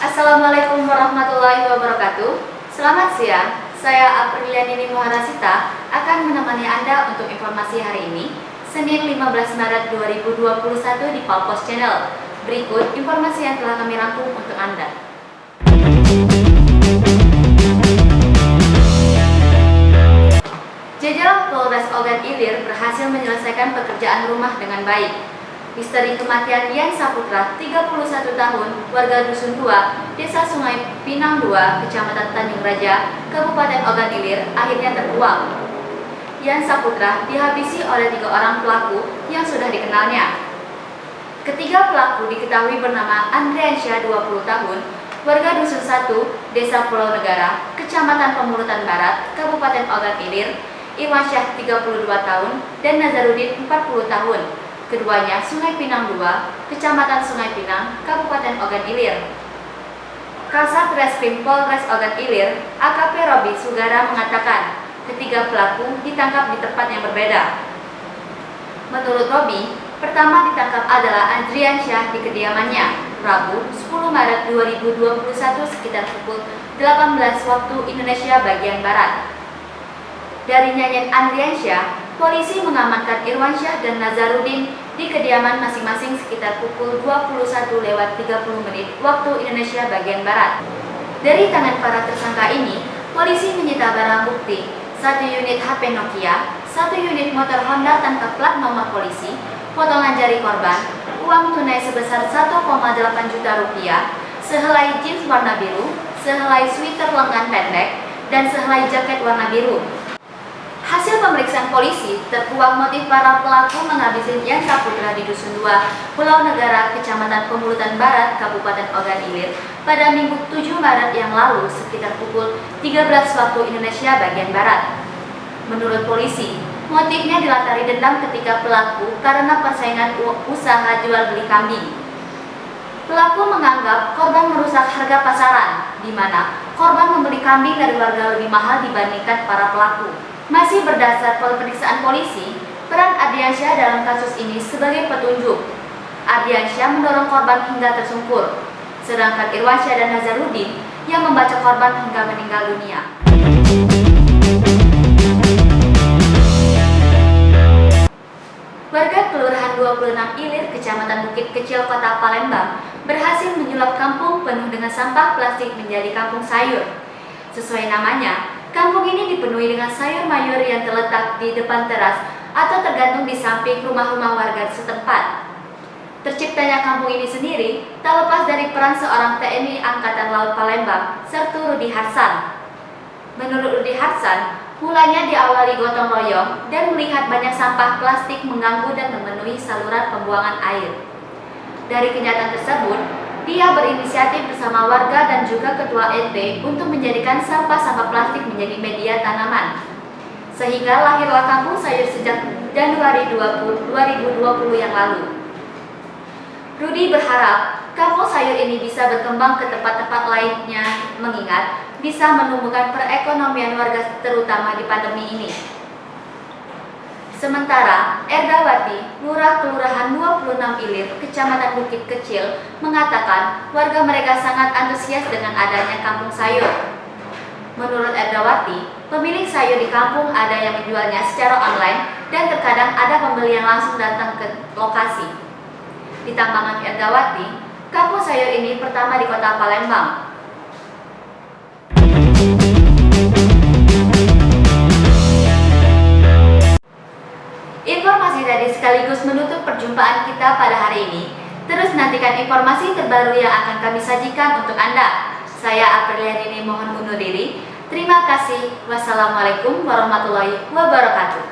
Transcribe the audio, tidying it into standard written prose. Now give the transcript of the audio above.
Assalamualaikum warahmatullahi wabarakatuh. Selamat siang, saya Aprilianini Muharasita akan menemani Anda untuk informasi hari ini, Senin 15 Maret 2021 di Palpos Channel. Berikut informasi yang telah kami rangkum untuk Anda. Jajaran Polres Ogan Ilir berhasil menyelesaikan pekerjaan rumah dengan baik. Misteri kematian Yan Saputra, 31 tahun, warga Dusun 2, Desa Sungai Pinang 2, Kecamatan Tanjung Raja, Kabupaten Ogan Ilir, akhirnya terkuak. Yan Saputra dihabisi oleh 3 orang pelaku yang sudah dikenalnya. Ketiga pelaku diketahui bernama Andriansyah, 20 tahun, warga Dusun 1, Desa Pulau Negara, Kecamatan Pemulutan Barat, Kabupaten Ogan Ilir, Irwansyah, 32 tahun, dan Nazarudin, 40 tahun. Keduanya Sungai Pinang 2, Kecamatan Sungai Pinang, Kabupaten Ogan Ilir. Kasat Reskrim Polres Ogan Ilir, AKP Robi Sugara mengatakan, ketiga pelaku ditangkap di tempat yang berbeda. Menurut Robi, pertama ditangkap adalah Andriansyah di kediamannya, Rabu 10 Maret 2021 sekitar pukul 18 waktu Indonesia bagian Barat. Dari nyanyian Andriansyah, polisi mengamankan Irwansyah dan Nazarudin di kediaman masing-masing sekitar pukul 21:30 waktu Indonesia bagian Barat. Dari tangan para tersangka ini, polisi menyita barang bukti, 1 unit HP Nokia, 1 unit motor Honda tanpa plat nomor polisi, potongan jari korban, uang tunai sebesar 1,8 juta rupiah, sehelai jeans warna biru, sehelai sweater lengan pendek, dan sehelai jaket warna biru. Hasil pemeriksaan polisi, terkuak motif para pelaku menghabisi Yan Saputra di Dusun 2, Pulau Negara, Kecamatan Pemulutan Barat, Kabupaten Ogan Ilir, pada Minggu 7 Maret yang lalu sekitar pukul 13 waktu Indonesia bagian Barat. Menurut polisi, motifnya dilatari dendam ketika pelaku karena persaingan usaha jual beli kambing. Pelaku menganggap korban merusak harga pasaran, di mana korban membeli kambing dari warga lebih mahal dibandingkan para pelaku. Masih berdasar pemeriksaan polisi, peran Andriansyah dalam kasus ini sebagai petunjuk. Andriansyah mendorong korban hingga tersungkur, sedangkan Irwansyah dan Nazarudin yang membaca korban hingga meninggal dunia. Warga Kelurahan 26 Ilir, Kecamatan Bukit Kecil, Kota Palembang, berhasil menyulap kampung penuh dengan sampah plastik menjadi kampung sayur. Sesuai namanya, kampung ini dipenuhi dengan sayur mayur yang terletak di depan teras atau tergantung di samping rumah-rumah warga setempat. Terciptanya kampung ini sendiri tak lepas dari peran seorang TNI Angkatan Laut Palembang, Sertu Rudi Harsan. Menurut Rudi Harsan, mulanya diawali gotong royong dan melihat banyak sampah plastik mengganggu dan memenuhi saluran pembuangan air. Dari kenyataan tersebut, dia berinisiatif bersama warga dan juga ketua RT untuk menjadikan sampah-sampah plastik menjadi media tanaman. Sehingga lahirlah kampung sayur sejak Januari 2020 yang lalu. Rudi berharap kampung sayur ini bisa berkembang ke tempat-tempat lainnya mengingat bisa menumbuhkan perekonomian warga terutama di pandemi ini. Sementara, Erdawati, Lurah Kelurahan 26 Ilir, Kecamatan Bukit Kecil, mengatakan warga mereka sangat antusias dengan adanya kampung sayur. Menurut Erdawati, pemilik sayur di kampung ada yang menjualnya secara online dan terkadang ada pembeli yang langsung datang ke lokasi. Di tambangan Erdawati, kampung sayur ini pertama di Kota Palembang. Informasi tadi sekaligus menutup perjumpaan kita pada hari ini. Terus nantikan informasi terbaru yang akan kami sajikan untuk Anda. Saya Aprilianini mohon undur diri. Terima kasih. Wassalamualaikum warahmatullahi wabarakatuh.